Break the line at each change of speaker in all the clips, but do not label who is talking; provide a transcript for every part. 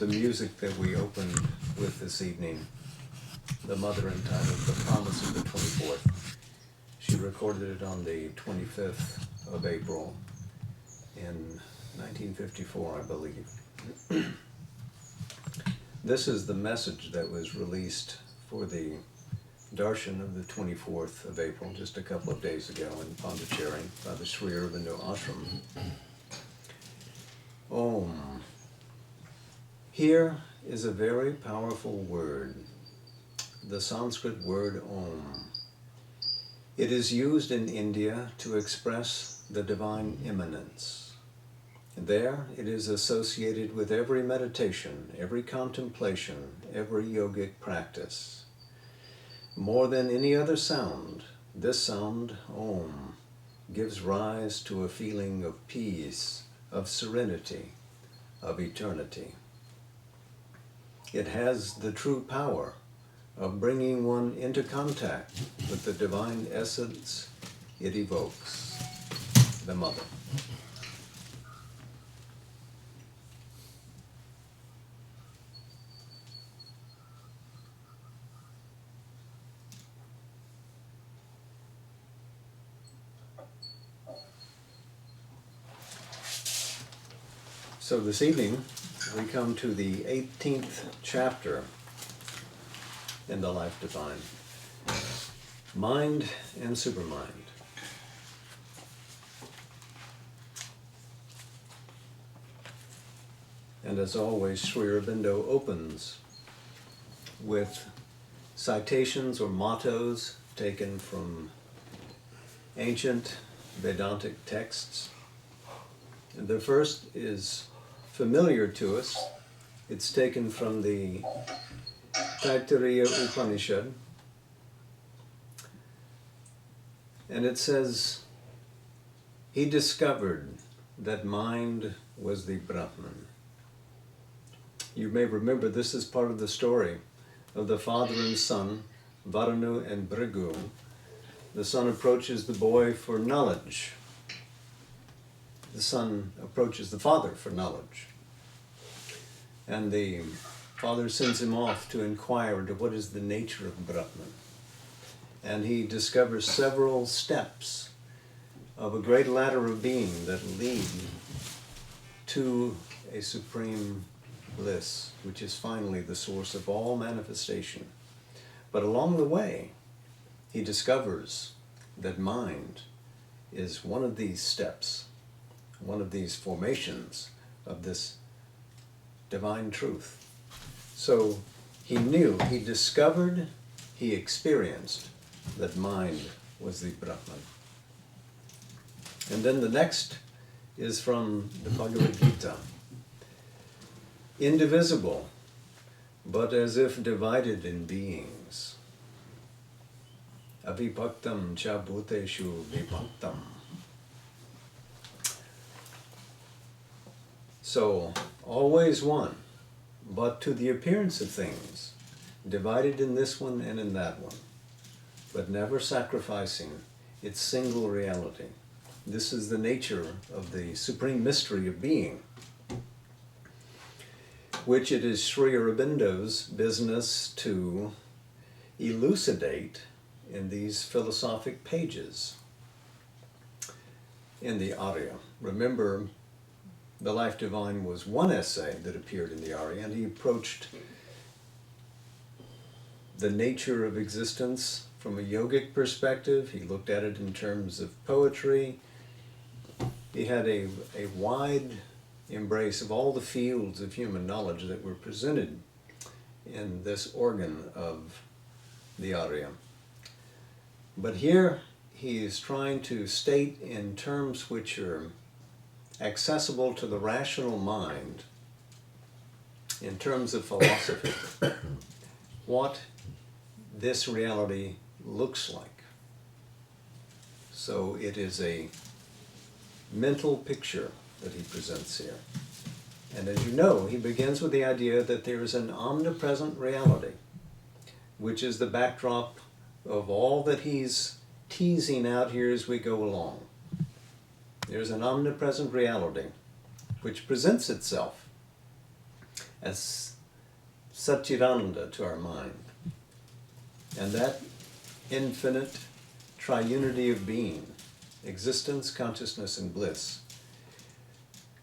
the music that we opened with this evening, the mother entitled The Promise of the 24th. She recorded it on the 25th of April in 1954, I believe. This is the message that was released for the darshan of the 24th of April, just a couple of days ago in Pondicherry by the Sri Aurobindo ashram. Om. Here is a very powerful word, the Sanskrit word Om. It is used in India to express the divine immanence. There, it is associated with every meditation, every contemplation, every yogic practice. More than any other sound, this sound, Om, gives rise to a feeling of peace, of serenity, of eternity. It has the true power of bringing one into contact with the divine essence it evokes, the Mother. So this evening, we come to the 18th chapter in the Life Divine, Mind and Supermind. And as always, Sri Aurobindo opens with citations or mottos taken from ancient Vedantic texts. And the first is familiar to us. It's taken from the Taittiriya Upanishad. And it says, he discovered that mind was the Brahman. You may remember this is part of the story of the father and son, Varanu and Bhrigu. The son approaches the boy for knowledge. The son approaches the father for knowledge. And the father sends him off to inquire into what is the nature of Brahman. And he discovers several steps of a great ladder of being that lead to a supreme bliss, which is finally the source of all manifestation. But along the way, he discovers that mind is one of these steps, one of these formations of this divine truth. So he knew, he discovered, he experienced that mind was the Brahman. And then the next is from the Bhagavad Gita. Indivisible, but as if divided in beings. Avibhaktam cha bhuteshu vibhaktam. So, always one, but to the appearance of things, divided in this one and in that one, but never sacrificing its single reality. This is the nature of the supreme mystery of being, which it is Sri Aurobindo's business to elucidate in these philosophic pages in the Arya. Remember, The Life Divine was one essay that appeared in the Arya, and he approached the nature of existence from a yogic perspective. He looked at it in terms of poetry. He had a wide embrace of all the fields of human knowledge that were presented in this organ of the Arya. But here he is trying to state in terms which are accessible to the rational mind, in terms of philosophy, what this reality looks like. So it is a mental picture that he presents here. And as you know, he begins with the idea that there is an omnipresent reality, which is the backdrop of all that he's teasing out here as we go along. There's an omnipresent reality which presents itself as Satchidananda to our mind. And that infinite triunity of being, existence, consciousness, and bliss,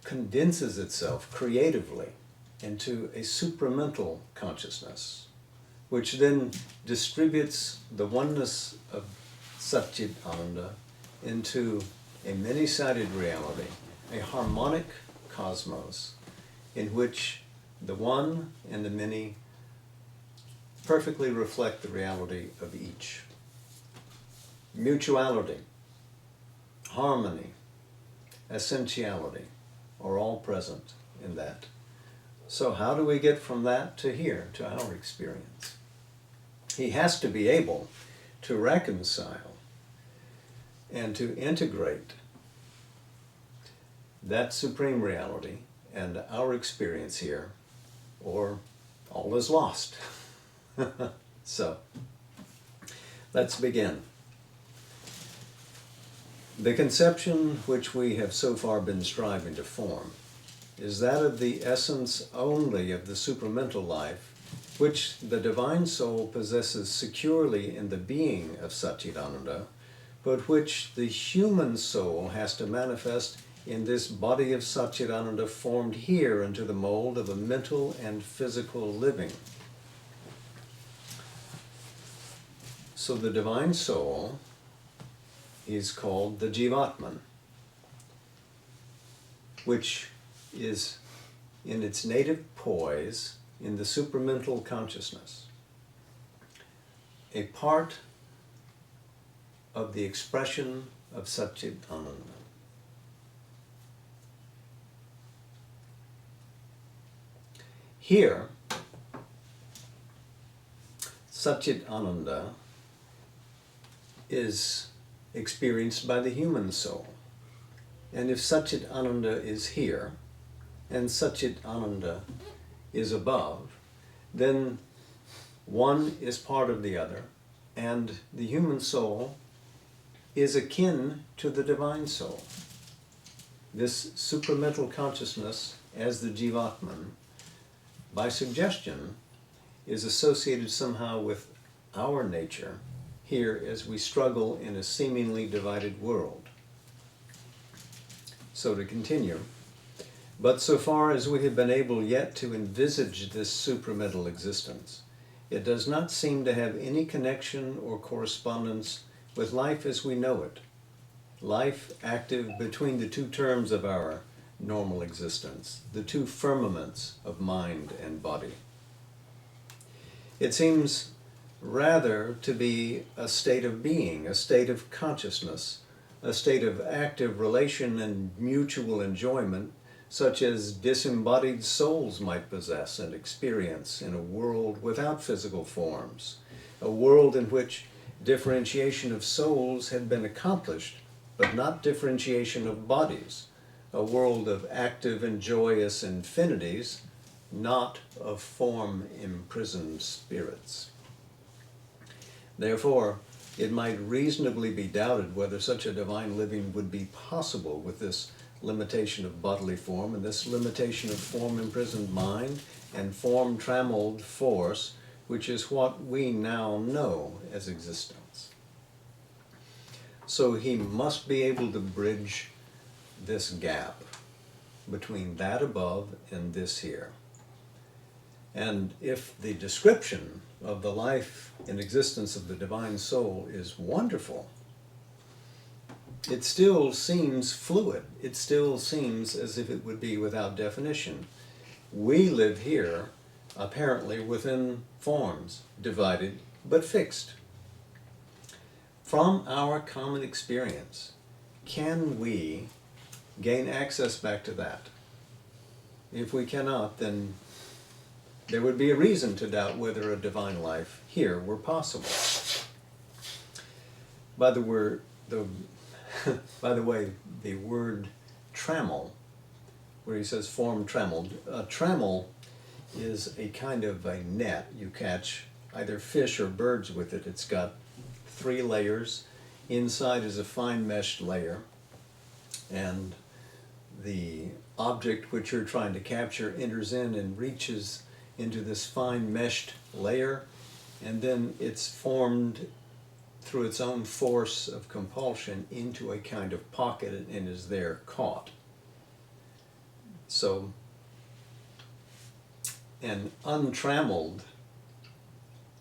condenses itself creatively into a supramental consciousness, which then distributes the oneness of Satchitananda into a many-sided reality, a harmonic cosmos in which the one and the many perfectly reflect the reality of each. Mutuality, harmony, essentiality are all present in that. So how do we get from that to here, to our experience? He has to be able to reconcile and to integrate that supreme reality and our experience here, or all is lost. So, let's begin. The conception which we have so far been striving to form is that of the essence only of the supramental life, which the divine soul possesses securely in the being of Satchidananda, but which the human soul has to manifest in this body of Satchidananda formed here into the mold of a mental and physical living. So the divine soul is called the Jivatman, which is in its native poise in the supramental consciousness, a part of the expression of Satchitananda. Here, Satchitananda is experienced by the human soul. And if Satchitananda is here, and Satchitananda is above, then one is part of the other, and the human soul is akin to the divine soul. This supramental consciousness, as the Jivatman, by suggestion, is associated somehow with our nature here as we struggle in a seemingly divided world. So to continue, but so far as we have been able yet to envisage this supramental existence, it does not seem to have any connection or correspondence with life as we know it, life active between the two terms of our normal existence, the two firmaments of mind and body. It seems rather to be a state of being, a state of consciousness, a state of active relation and mutual enjoyment, such as disembodied souls might possess and experience in a world without physical forms, a world in which differentiation of souls had been accomplished, but not differentiation of bodies, a world of active and joyous infinities, not of form-imprisoned spirits. Therefore, it might reasonably be doubted whether such a divine living would be possible with this limitation of bodily form and this limitation of form-imprisoned mind and form-trammeled force, which is what we now know as existence. So he must be able to bridge this gap between that above and this here. And if the description of the life and existence of the divine soul is wonderful, it still seems fluid. It still seems as if it would be without definition. We live here, apparently within forms, divided but fixed. From our common experience, can we gain access back to that? If we cannot, then there would be a reason to doubt whether a divine life here were possible. By the way, the word trammel, where he says form trammeled, a trammel is a kind of a net. You catch either fish or birds with it. It's got 3 layers. Inside is a fine meshed layer, and the object which you're trying to capture enters in and reaches into this fine meshed layer, and then it's formed through its own force of compulsion into a kind of pocket and is there caught. So an untrammeled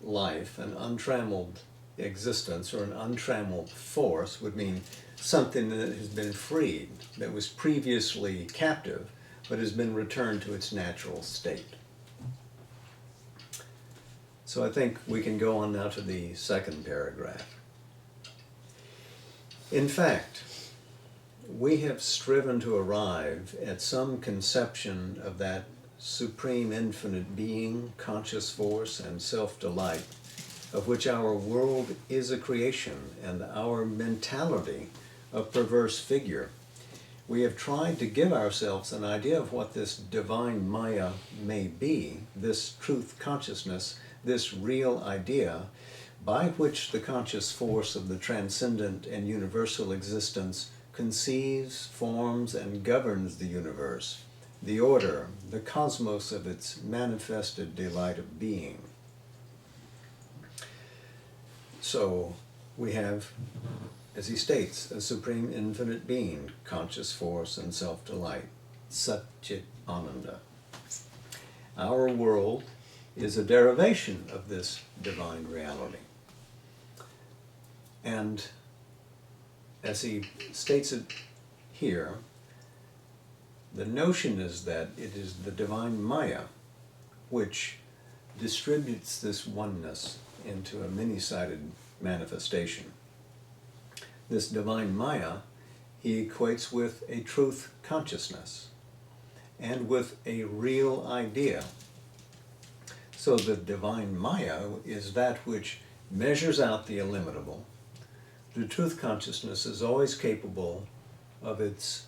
life, an untrammeled existence, or an untrammeled force would mean something that has been freed, that was previously captive, but has been returned to its natural state. So I think we can go on now to the second paragraph. In fact, we have striven to arrive at some conception of that supreme infinite being, conscious force, and self-delight, of which our world is a creation and our mentality a perverse figure. We have tried to give ourselves an idea of what this divine Maya may be, this truth consciousness, this real idea, by which the conscious force of the transcendent and universal existence conceives, forms, and governs the universe, the order, the cosmos of its manifested delight of being. So we have, as he states, a supreme infinite being, conscious force and self-delight, Sat-Chit Ananda. Our world is a derivation of this divine reality. And as he states it here, the notion is that it is the divine Maya which distributes this oneness into a many-sided manifestation. This divine Maya he equates with a truth consciousness and with a real idea. So the divine Maya is that which measures out the illimitable. The truth consciousness is always capable of its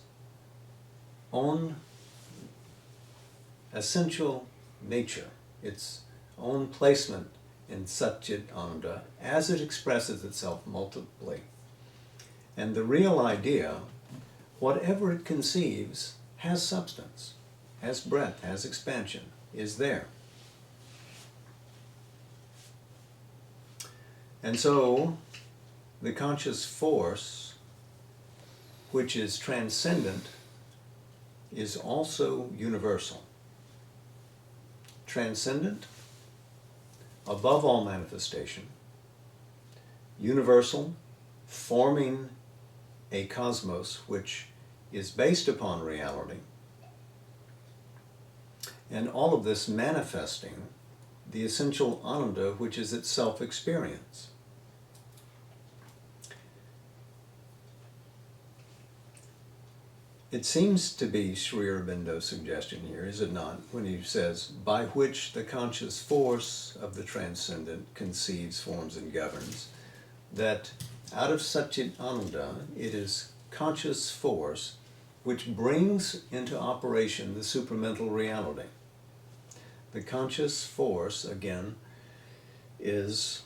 own essential nature, its own placement in Sat-Chit Ananda as it expresses itself multiply. And the real idea, whatever it conceives, has substance, has breadth, has expansion, is there. And so, the conscious force, which is transcendent, is also universal. Transcendent, above all manifestation, universal, forming a cosmos which is based upon reality, and all of this manifesting the essential Ananda, which is its self-experience. It seems to be Sri Aurobindo's suggestion here, is it not, when he says, by which the conscious force of the transcendent conceives, forms, and governs, that out of Sat-Chit Ananda, it is conscious force which brings into operation the supramental reality. The conscious force, again, is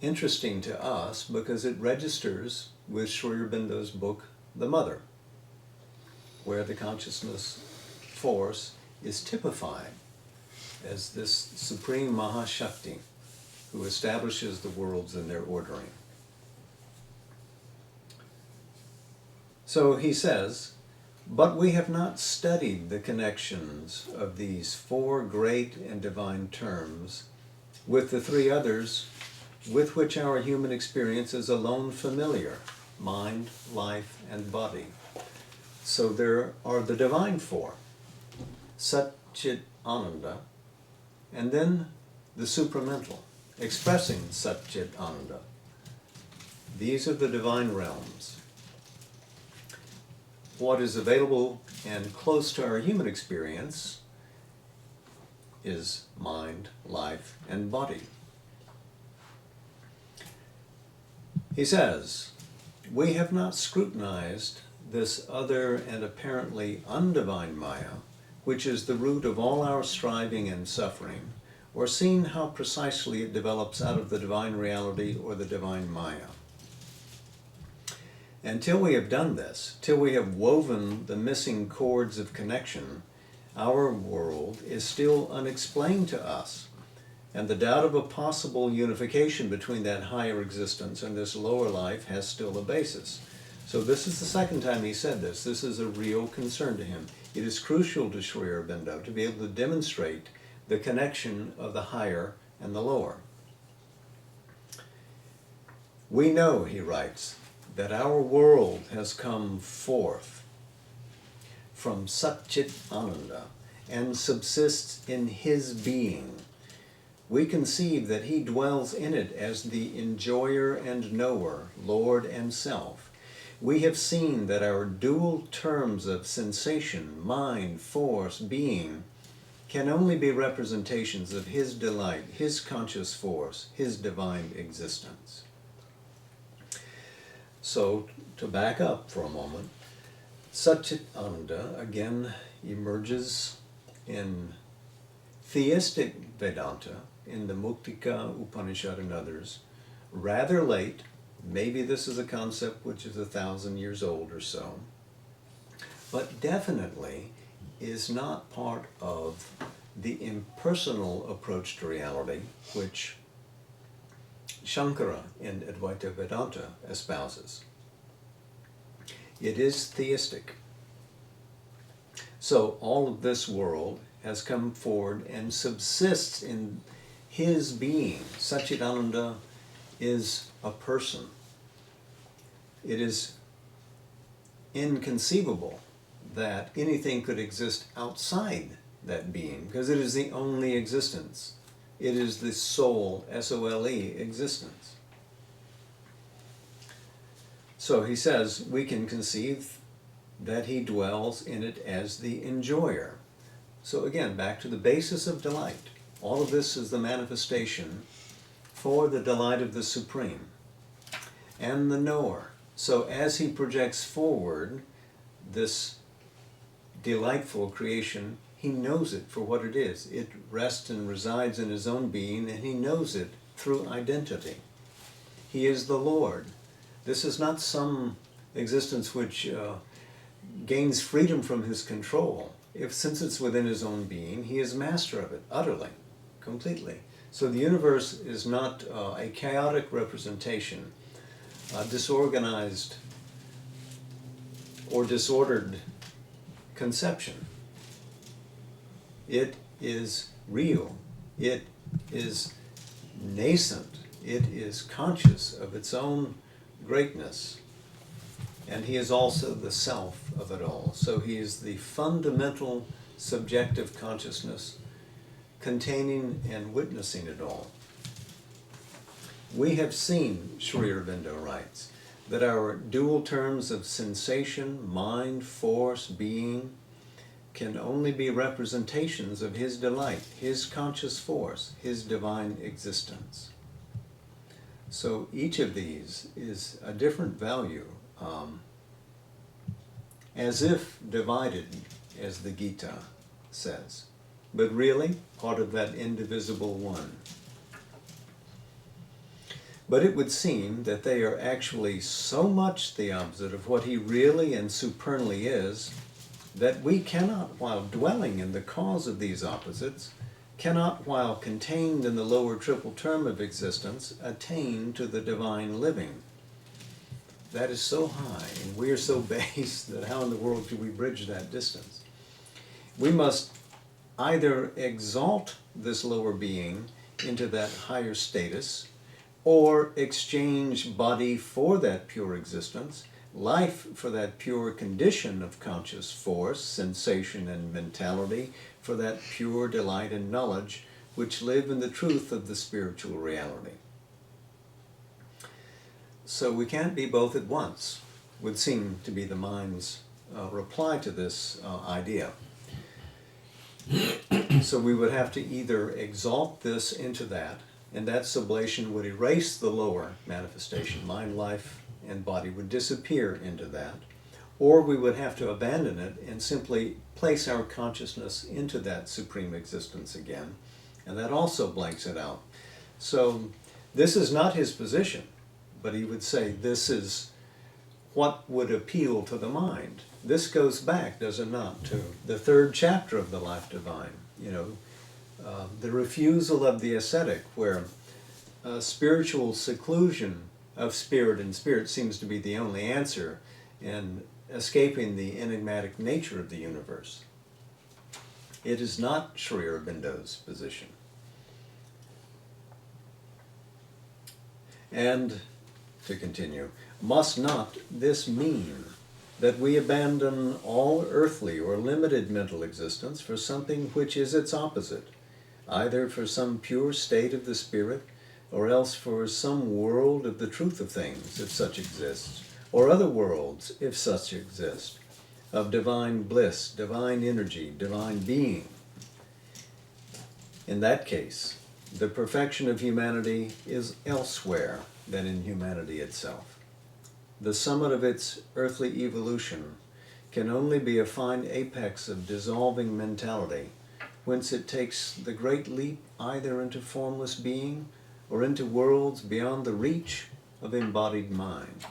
interesting to us because it registers with Sri Aurobindo's book, The Mother, where the consciousness force is typified as this supreme Mahashakti who establishes the worlds in their ordering. So he says, but we have not studied the connections of these four great and divine terms with the three others with which our human experience is alone familiar: mind, life, and body. So there are the divine four, Sat-Chit Ananda, and then the supramental, expressing Sat-Chit Ananda. These are the divine realms. What is available and close to our human experience is mind, life, and body. He says, we have not scrutinized this other and apparently undivine Maya, which is the root of all our striving and suffering, or seen how precisely it develops out of the divine reality or the divine Maya. Until we have done this, till we have woven the missing cords of connection, our world is still unexplained to us. And the doubt of a possible unification between that higher existence and this lower life has still a basis. So this is the second time he said this. This is a real concern to him. It is crucial to Sri Aurobindo to be able to demonstrate the connection of the higher and the lower. We know, he writes, that our world has come forth from Satchit Ananda and subsists in his being. We conceive that he dwells in it as the enjoyer and knower, Lord and self. We have seen that our dual terms of sensation, mind, force, being, can only be representations of his delight, his conscious force, his divine existence. So, to back up for a moment, Satchit Ananda again emerges in theistic Vedanta, in the Muktika Upanishad and others, rather late. Maybe this is a concept which is 1,000 years old or so, but definitely is not part of the impersonal approach to reality which Shankara in Advaita Vedanta espouses. It is theistic. So all of this world has come forward and subsists in his being. Satchidananda is a person. It is inconceivable that anything could exist outside that being, because it is the only existence. It is the sole, S-O-L-E, existence. So he says we can conceive that he dwells in it as the enjoyer. So again, back to the basis of delight. All of this is the manifestation for the delight of the Supreme and the knower. So as he projects forward this delightful creation, he knows it for what it is. It rests and resides in his own being, and he knows it through identity. He is the Lord. This is not some existence which gains freedom from his control. Since it's within his own being, he is master of it, utterly, completely. So the universe is not a chaotic representation, a disorganized or disordered conception. It is real. It is nascent. It is conscious of its own greatness. And he is also the self of it all. So he is the fundamental subjective consciousness containing and witnessing it all. We have seen, Sri Aurobindo writes, that our dual terms of sensation, mind, force, being, can only be representations of his delight, his conscious force, his divine existence. So each of these is a different value, as if divided, as the Gita says, but really part of that indivisible one. But it would seem that they are actually so much the opposite of what he really and supernally is, that we cannot, while dwelling in the cause of these opposites, cannot, while contained in the lower triple term of existence, attain to the divine living. That is so high, and we are so base that how in the world could we bridge that distance? We must either exalt this lower being into that higher status, or exchange body for that pure existence, life for that pure condition of conscious force, sensation, and mentality, for that pure delight and knowledge which live in the truth of the spiritual reality. So we can't be both at once, would seem to be the mind's reply to this idea. So we would have to either exalt this into that, and that sublation would erase the lower manifestation, mind, life, and body would disappear into that, or we would have to abandon it and simply place our consciousness into that supreme existence again, and that also blanks it out. So this is not his position, but he would say this is what would appeal to the mind. This goes back, does it not, to the third chapter of the Life Divine. The refusal of the ascetic, where spiritual seclusion of spirit and spirit seems to be the only answer in escaping the enigmatic nature of the universe. It is not Sri Aurobindo's position. And, to continue, must not this mean that we abandon all earthly or limited mental existence for something which is its opposite, either for some pure state of the spirit, or else for some world of the truth of things, if such exists, or other worlds, if such exist, of divine bliss, divine energy, divine being? In that case, the perfection of humanity is elsewhere than in humanity itself. The summit of its earthly evolution can only be a fine apex of dissolving mentality, whence it takes the great leap either into formless being or into worlds beyond the reach of embodied mind.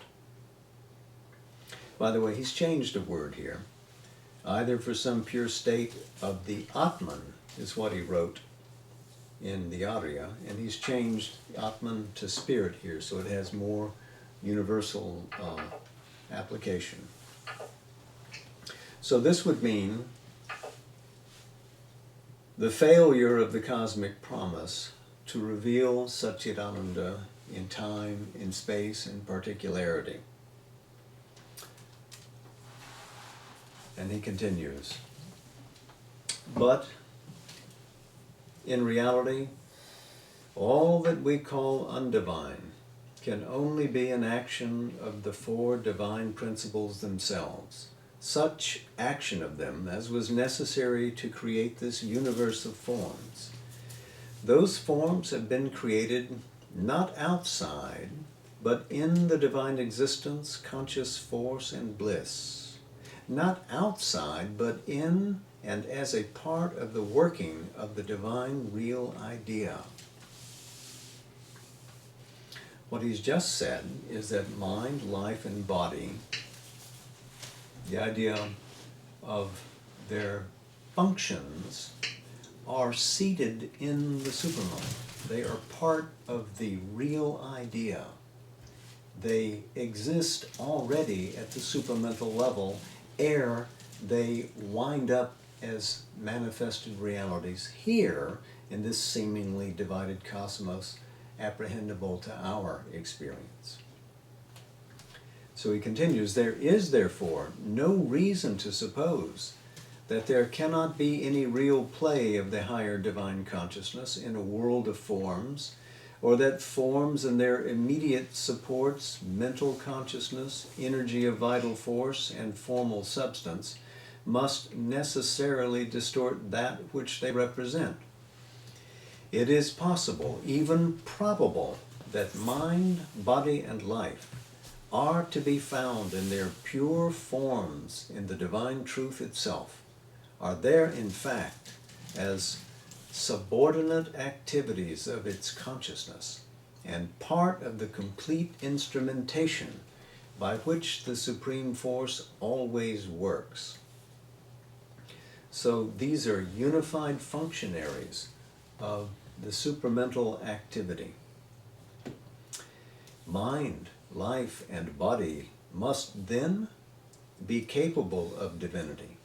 By the way, he's changed a word here. Either for some pure state of the Atman is what he wrote in the Arya, and he's changed Atman to spirit here, so it has more universal application. So this would mean the failure of the cosmic promise to reveal Satchidananda in time, in space, in particularity. And he continues, but in reality, all that we call undivine can only be an action of the four divine principles themselves, such action of them as was necessary to create this universe of forms. Those forms have been created not outside, but in the divine existence, conscious force, and bliss. Not outside, but in and as a part of the working of the divine real idea. What he's just said is that mind, life, and body, the idea of their functions, are seated in the supermind. They are part of the real idea. They exist already at the supramental level ere they wind up as manifested realities here in this seemingly divided cosmos, apprehendable to our experience. So he continues, there is therefore no reason to suppose that there cannot be any real play of the higher divine consciousness in a world of forms, or that forms and their immediate supports, mental consciousness, energy of vital force, and formal substance, must necessarily distort that which they represent. It is possible, even probable, that mind, body, and life are to be found in their pure forms in the divine truth itself, are there in fact as subordinate activities of its consciousness, and part of the complete instrumentation by which the Supreme Force always works. So these are unified functionaries of the supramental activity. Mind, life, and body must then be capable of divinity.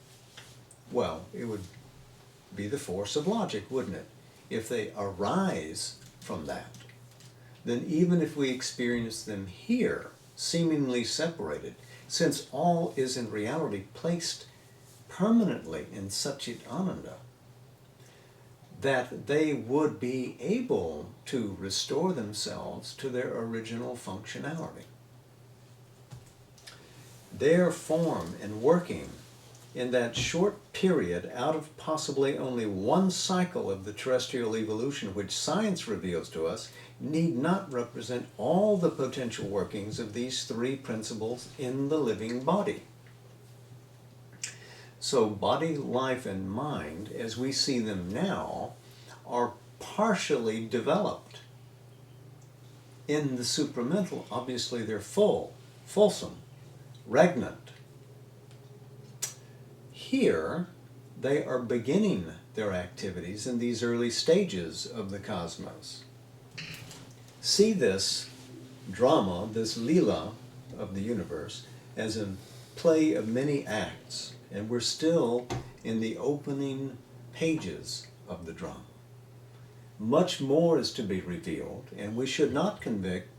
Well, it would be the force of logic, wouldn't it? If they arise from that, then even if we experience them here, seemingly separated, since all is in reality placed permanently in Satchitananda, that they would be able to restore themselves to their original functionality. Their form and working in that short period out of possibly only one cycle of the terrestrial evolution which science reveals to us need not represent all the potential workings of these three principles in the living body. So body, life, and mind, as we see them now, are partially developed. In the supramental, obviously they're fulsome, regnant. Here, they are beginning their activities in these early stages of the cosmos. See this drama, this Leela of the universe, as a play of many acts, and we're still in the opening pages of the drama. Much more is to be revealed, and we should not convict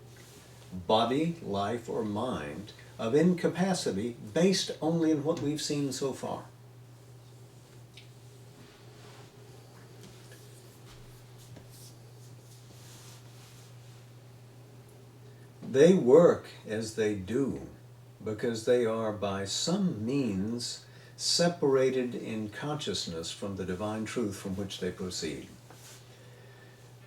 body, life, or mind of incapacity based only on what we've seen so far. They work as they do because they are by some means separated in consciousness from the divine truth from which they proceed.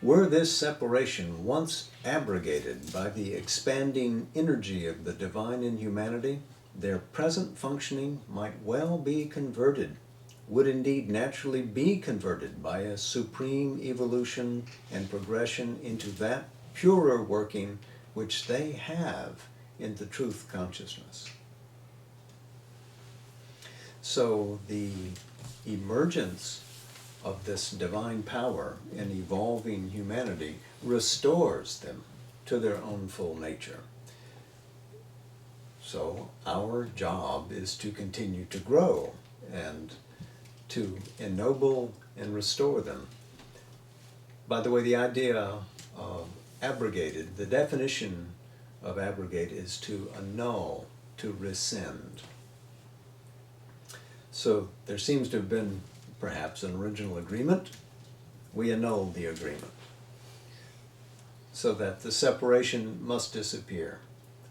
Were this separation once abrogated by the expanding energy of the divine in humanity, their present functioning might well be converted, would indeed naturally be converted by a supreme evolution and progression into that purer working which they have in the truth consciousness. So the emergence of this divine power in evolving humanity restores them to their own full nature. So our job is to continue to grow and to ennoble and restore them. By the way, the idea of abrogated, the definition of abrogate is to annul, to rescind. So there seems to have been perhaps an original agreement. We annul the agreement so that the separation must disappear.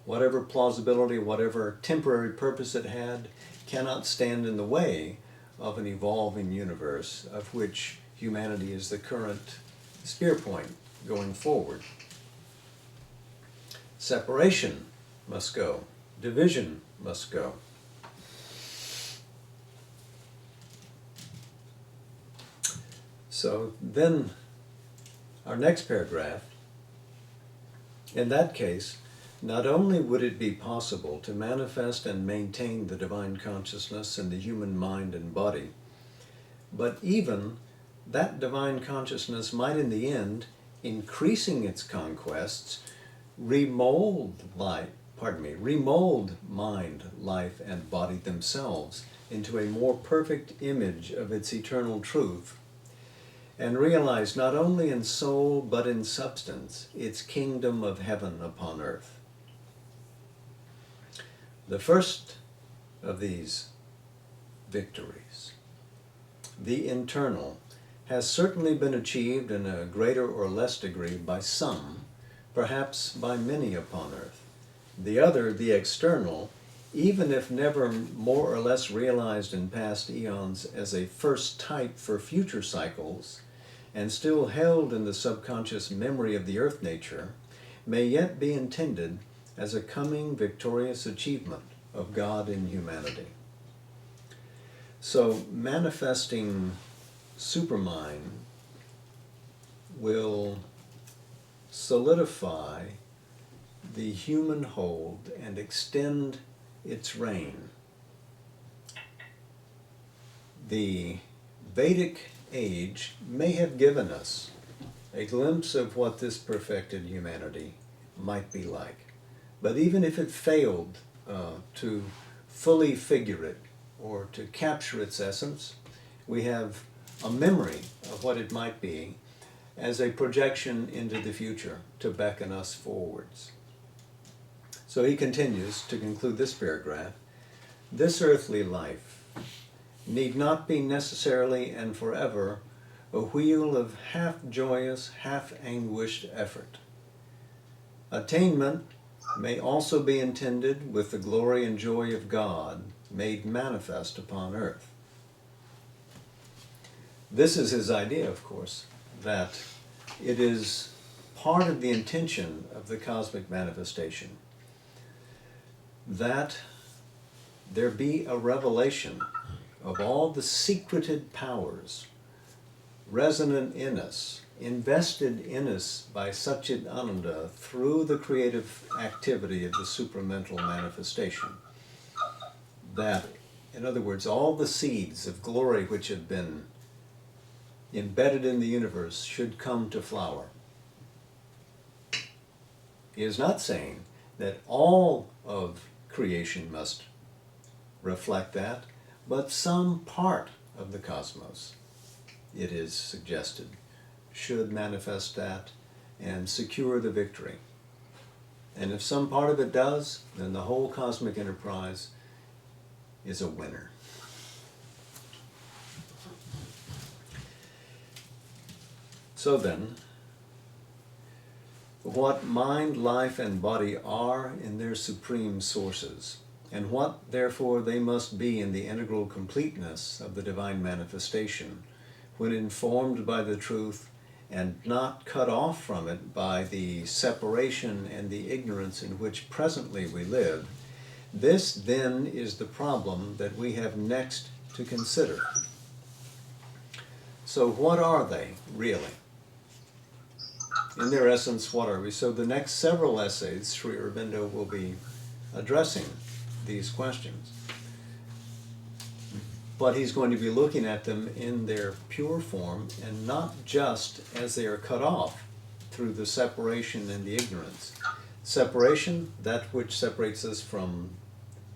Whatever plausibility, whatever temporary purpose it had, cannot stand in the way of an evolving universe of which humanity is the current spear point going forward. Separation must go. Division must go. So then our next paragraph, in that case, not only would it be possible to manifest and maintain the divine consciousness in the human mind and body, but even that divine consciousness might in the end, increasing its conquests, remold mind, life, and body themselves into a more perfect image of its eternal truth, and realize not only in soul but in substance its kingdom of heaven upon earth. The first of these victories, the internal, has certainly been achieved in a greater or less degree by some, perhaps by many upon earth. The other, the external, even if never more or less realized in past eons as a first type for future cycles, and still held in the subconscious memory of the earth nature, may yet be intended as a coming victorious achievement of God in humanity. So manifesting supermind will solidify the human hold and extend its reign. The Vedic age may have given us a glimpse of what this perfected humanity might be like. But even if it failed to fully figure it or to capture its essence, we have a memory of what it might be as a projection into the future to beckon us forwards. So he continues to conclude this paragraph. This earthly life need not be necessarily and forever a wheel of half joyous, half anguished effort. Attainment may also be intended with the glory and joy of God made manifest upon earth. This is his idea, of course, that it is part of the intention of the cosmic manifestation that there be a revelation of all the secreted powers resonant in us, invested in us by Satchit Ananda through the creative activity of the supramental manifestation. that, in other words, all the seeds of glory which have been embedded in the universe should come to flower. He is not saying that all of creation must reflect that, but some part of the cosmos, it is suggested, should manifest that and secure the victory. And if some part of it does, then the whole cosmic enterprise is a winner. So then, what mind, life, and body are in their supreme sources, and what, therefore, they must be in the integral completeness of the divine manifestation, when informed by the truth and not cut off from it by the separation and the ignorance in which presently we live, this then is the problem that we have next to consider. So what are they, really? In their essence, what are we? So the next several essays, Sri Aurobindo will be addressing these questions. But he's going to be looking at them in their pure form and not just as they are cut off through the separation and the ignorance. Separation, that which separates us from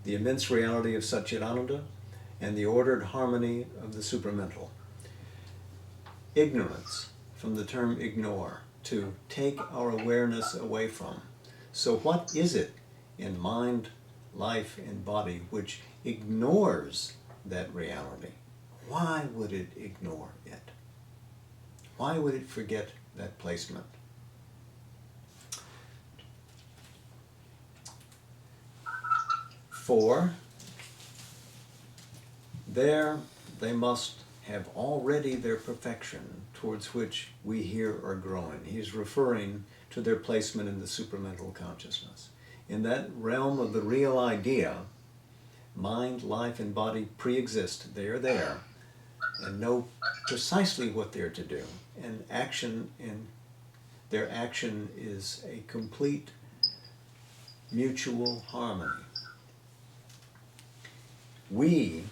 the immense reality of Satchitananda and the ordered harmony of the supramental. Ignorance, from the term ignore, to take our awareness away from. So what is it in mind, life, and body which ignores that reality? Why would it ignore it? Why would it forget that placement? For there they must have already their perfection towards which we here are growing. He's referring to their placement in the supramental consciousness. In that realm of the real idea, mind, life, and body pre-exist. They are there and know precisely what they're to do. And their action is a complete mutual harmony. We,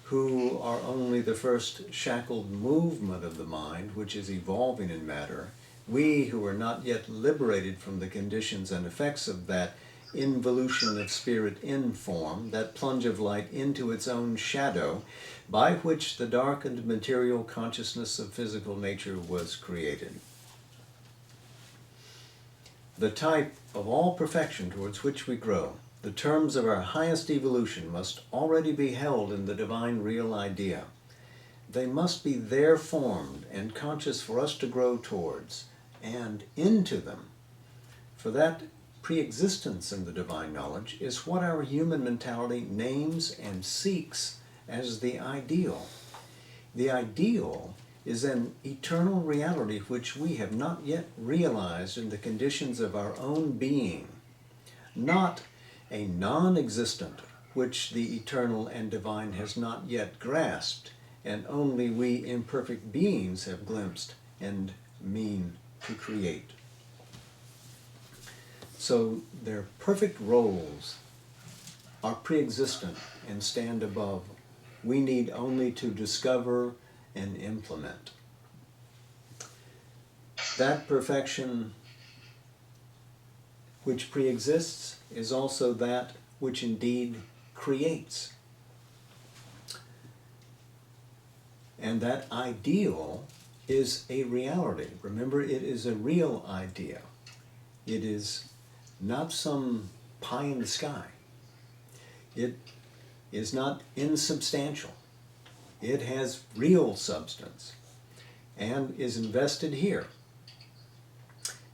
who are only the first shackled movement of the mind, which is evolving in matter, we who are not yet liberated from the conditions and effects of that involution of spirit in form, that plunge of light into its own shadow, by which the darkened material consciousness of physical nature was created. The type of all perfection towards which we grow, the terms of our highest evolution, must already be held in the divine real idea. They must be there formed and conscious for us to grow towards and into them. For that pre-existence in the divine knowledge is what our human mentality names and seeks as the ideal. The ideal is an eternal reality which we have not yet realized in the conditions of our own being, not a non-existent which the eternal and divine has not yet grasped, and only we imperfect beings have glimpsed and mean to create. So their perfect roles are pre-existent and stand above. We need only to discover and implement. That perfection which pre-exists is also that which indeed creates. And that ideal is a reality. Remember, it is a real idea. It is not some pie in the sky. It is not insubstantial. It has real substance and is invested here.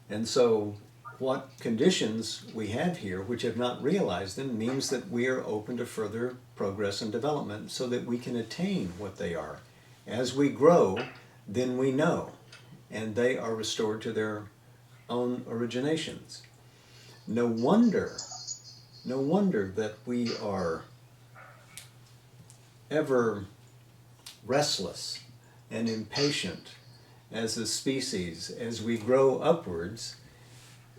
And so what conditions we have here which have not realized them means that we are open to further progress and development so that we can attain what they are. As we grow, then we know, and they are restored to their own originations. No wonder that we are ever restless and impatient as a species. As we grow upwards,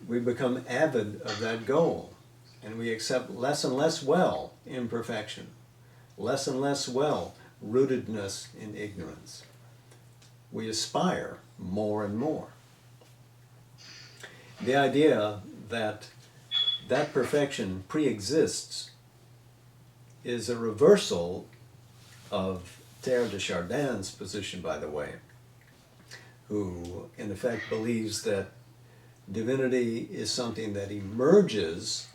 we become avid of that goal, and we accept less and less well imperfection, less and less well-rootedness in ignorance. We aspire more and more. The idea that that perfection pre-exists is a reversal of Teilhard de Chardin's position, by the way, who in effect believes that divinity is something that emerges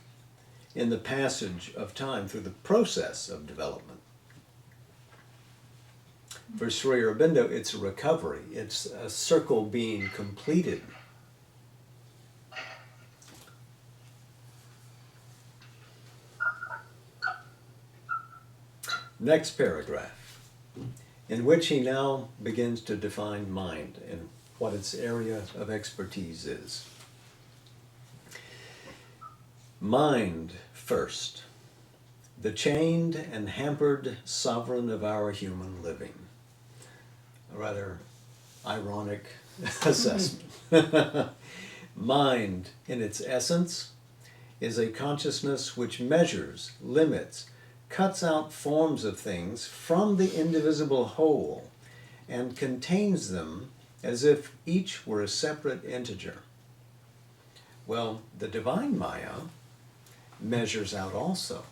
in the passage of time through the process of development. For Sri Aurobindo, it's a recovery. It's a circle being completed. Next paragraph, in which he now begins to define mind and what its area of expertise is. Mind first, the chained and hampered sovereign of our human living. A rather ironic assessment. Mind, in its essence, is a consciousness which measures, limits, cuts out forms of things from the indivisible whole and contains them as if each were a separate integer. Well, the divine Maya measures out also,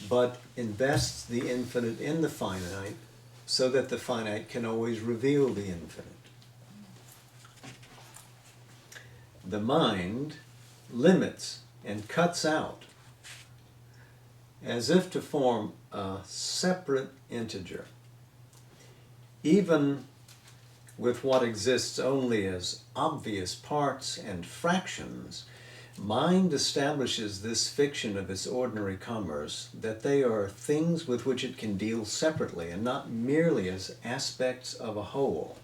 but invests the infinite in the finite so that the finite can always reveal the infinite. The mind limits and cuts out as if to form a separate integer. Even with what exists only as obvious parts and fractions, mind establishes this fiction of its ordinary commerce that they are things with which it can deal separately and not merely as aspects of a whole.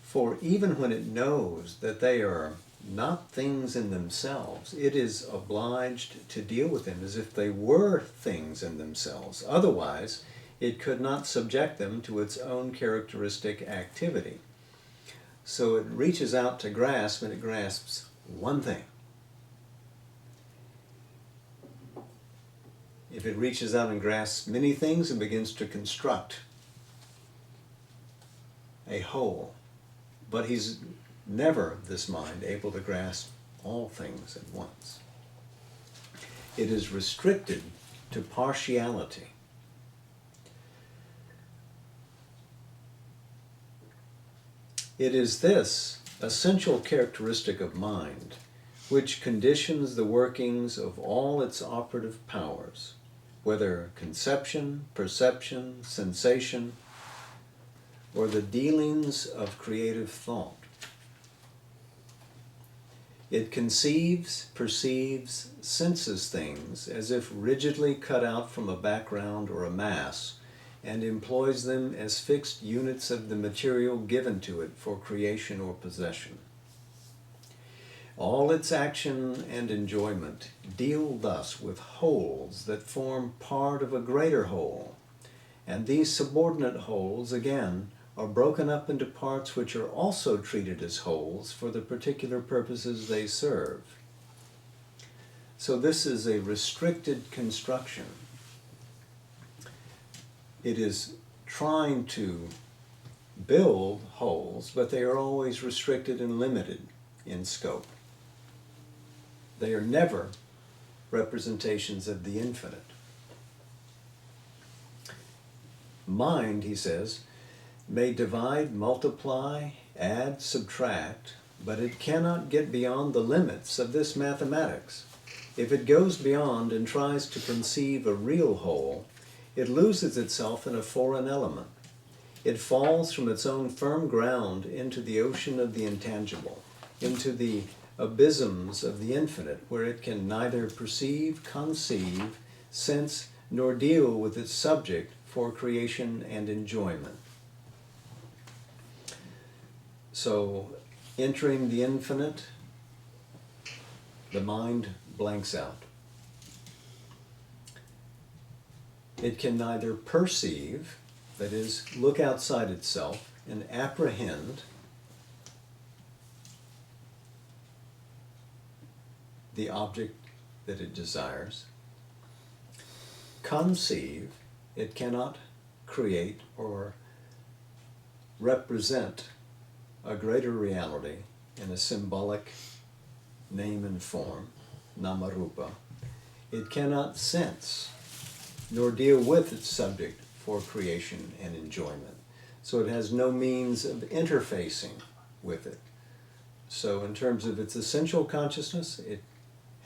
For even when it knows that they are not things in themselves, it is obliged to deal with them as if they were things in themselves. Otherwise, it could not subject them to its own characteristic activity. So it reaches out to grasp, and it grasps one thing. If it reaches out and grasps many things, it begins to construct a whole. But he's never, this mind, able to grasp all things at once. It is restricted to partiality. It is this essential characteristic of mind which conditions the workings of all its operative powers, whether conception, perception, sensation, or the dealings of creative thought. It conceives, perceives, senses things as if rigidly cut out from a background or a mass, and employs them as fixed units of the material given to it for creation or possession. All its action and enjoyment deal thus with wholes that form part of a greater whole, and these subordinate wholes, again, are broken up into parts which are also treated as wholes for the particular purposes they serve. So this is a restricted construction. It is trying to build wholes, but they are always restricted and limited in scope. They are never representations of the infinite. Mind, he says, may divide, multiply, add, subtract, but it cannot get beyond the limits of this mathematics. If it goes beyond and tries to conceive a real whole, it loses itself in a foreign element. It falls from its own firm ground into the ocean of the intangible, into the abysms of the infinite, where it can neither perceive, conceive, sense, nor deal with its subject for creation and enjoyment. So, entering the infinite, the mind blanks out. It can neither perceive, that is, look outside itself and apprehend the object that it desires, conceive, it cannot create or represent a greater reality in a symbolic name and form, namarupa. It cannot sense nor deal with its subject for creation and enjoyment. So it has no means of interfacing with it. So in terms of its essential consciousness, it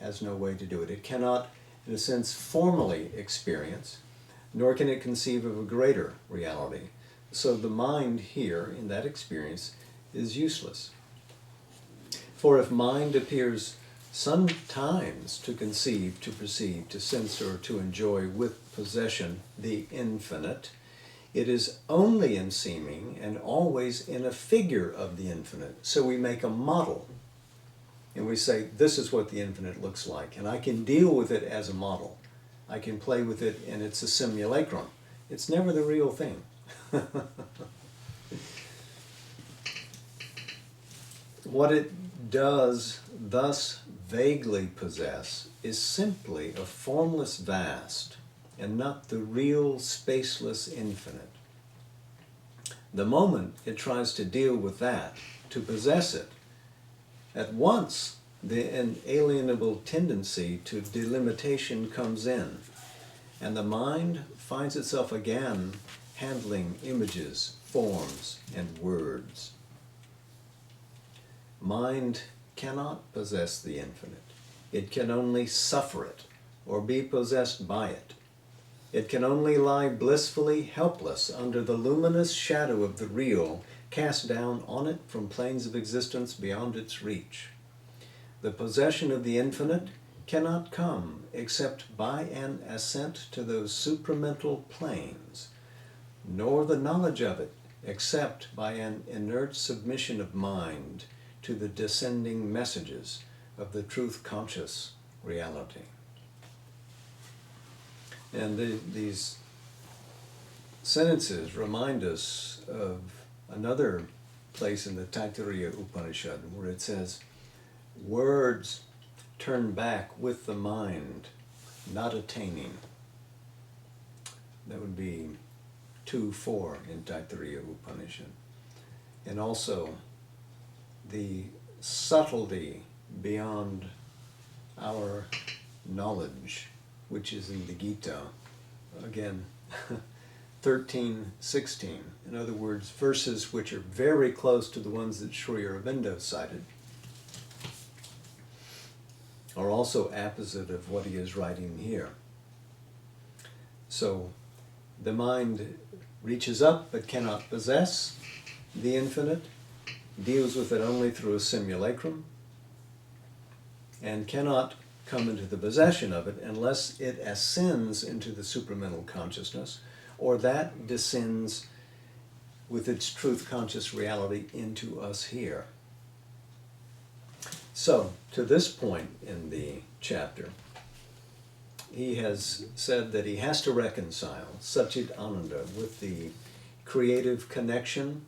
has no way to do it. It cannot, in a sense, formally experience, nor can it conceive of a greater reality. So the mind here, in that experience, is useless. For if mind appears sometimes to conceive, to perceive, to sense, or to enjoy with possession the infinite, it is only in seeming and always in a figure of the infinite. So we make a model and we say, this is what the infinite looks like. And I can deal with it as a model. I can play with it, and it's a simulacrum. It's never the real thing. What it does thus vaguely possess is simply a formless vast and not the real spaceless infinite. The moment it tries to deal with that, to possess it, at once the inalienable tendency to delimitation comes in, and the mind finds itself again handling images, forms, and words. Mind cannot possess the infinite. It can only suffer it or be possessed by it. It can only lie blissfully helpless under the luminous shadow of the real cast down on it from planes of existence beyond its reach. The possession of the infinite cannot come except by an ascent to those supramental planes, nor the knowledge of it except by an inert submission of mind to the descending messages of the truth-conscious reality. And these sentences remind us of another place in the Taittiriya Upanishad where it says, words turn back with the mind, not attaining. That would be 2:4 in Taittiriya Upanishad. And also, the subtlety beyond our knowledge, which is in the Gita, again, 13:16. In other words, verses which are very close to the ones that Sri Aurobindo cited, are also opposite of what he is writing here. So, the mind reaches up but cannot possess the infinite, deals with it only through a simulacrum, and cannot come into the possession of it unless it ascends into the supramental consciousness, or that descends with its truth-conscious reality into us here. So, to this point in the chapter, he has said that he has to reconcile Satchit Ananda with the creative connection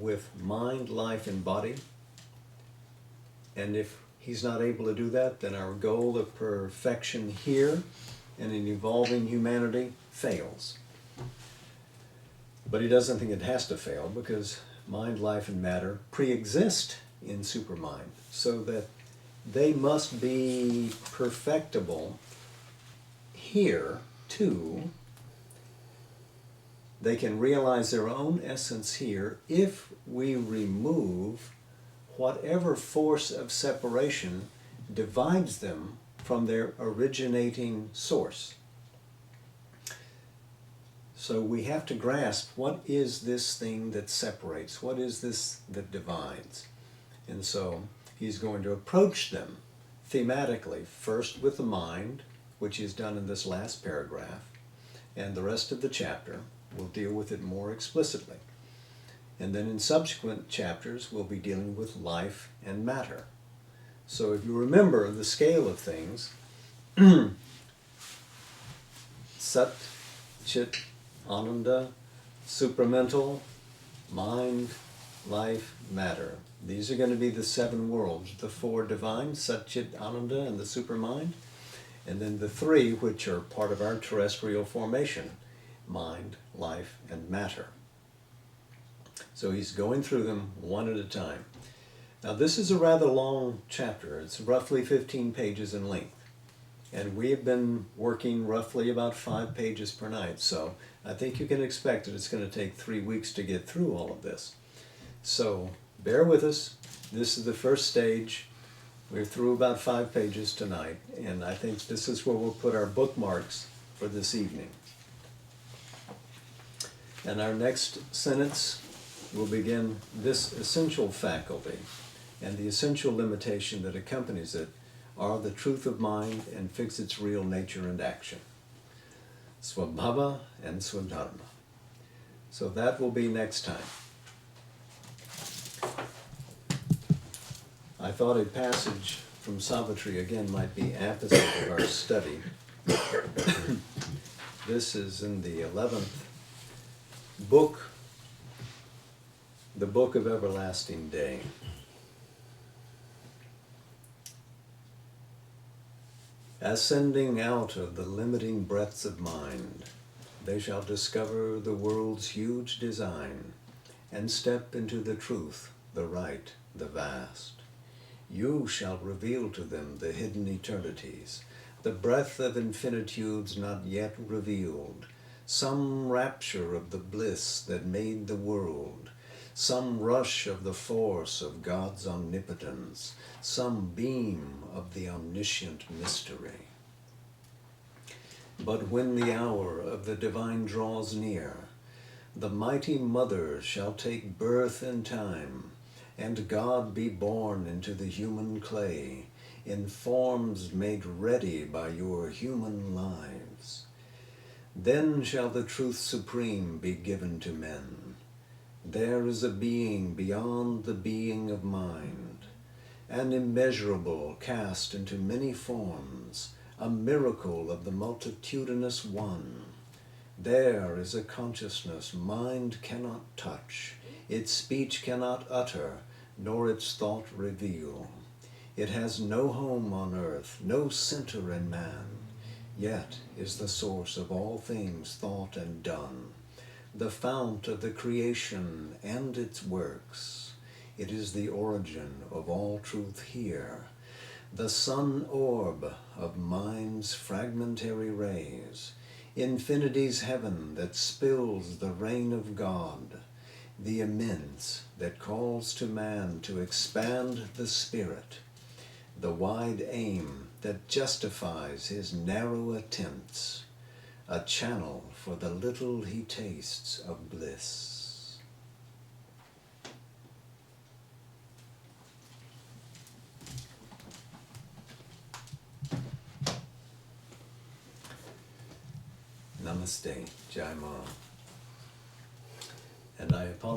with mind, life, and body. And if he's not able to do that, then our goal of perfection here and in evolving humanity fails. But he doesn't think it has to fail because mind, life, and matter pre-exist in supermind, so that they must be perfectible here too. They can realize their own essence here if we remove whatever force of separation divides them from their originating source. So we have to grasp, what is this thing that separates? What is this that divides? And so he's going to approach them thematically, first with the mind, which is done in this last paragraph, and the rest of the chapter will deal with it more explicitly. And then in subsequent chapters, we'll be dealing with life and matter. So if you remember the scale of things, Sat, Chit, Ananda, supramental, mind, life, matter. These are going to be the seven worlds, the four divine, Sat, Chit, Ananda, and the supermind. And then the three, which are part of our terrestrial formation: mind, life, and matter. So he's going through them one at a time. Now this is a rather long chapter. It's roughly 15 pages in length. And we have been working roughly about 5 pages per night. So I think you can expect that it's going to take 3 weeks to get through all of this. So bear with us. This is the first stage. We're through about 5 pages tonight, and I think this is where we'll put our bookmarks for this evening. And our next sentence will begin: this essential faculty and the essential limitation that accompanies it are the truth of mind and fix its real nature and action. Swabhava and Swadharma. So that will be next time. I thought a passage from Savitri again might be apposite of our study. This is in the 11th book, the Book of Everlasting Day. Ascending out of the limiting breadths of mind, they shall discover the world's huge design and step into the truth, the right, the vast. You shall reveal to them the hidden eternities, the breadth of infinitudes not yet revealed, some rapture of the bliss that made the world, some rush of the force of God's omnipotence, some beam of the omniscient mystery. But when the hour of the divine draws near, the mighty mother shall take birth in time, and God be born into the human clay, in forms made ready by your human lives. Then shall the truth supreme be given to men. There is a being beyond the being of mind, an immeasurable cast into many forms, a miracle of the multitudinous one. There is a consciousness mind cannot touch, its speech cannot utter, nor its thought reveal. It has no home on earth, no center in man, yet is the source of all things thought and done, the fount of the creation and its works. It is the origin of all truth here, the sun orb of mind's fragmentary rays, infinity's heaven that spills the rain of God, the immense that calls to man to expand the spirit, the wide aim that justifies his narrow attempts, a channel for the little he tastes of bliss. Namaste, Jai Ma. And I apologize.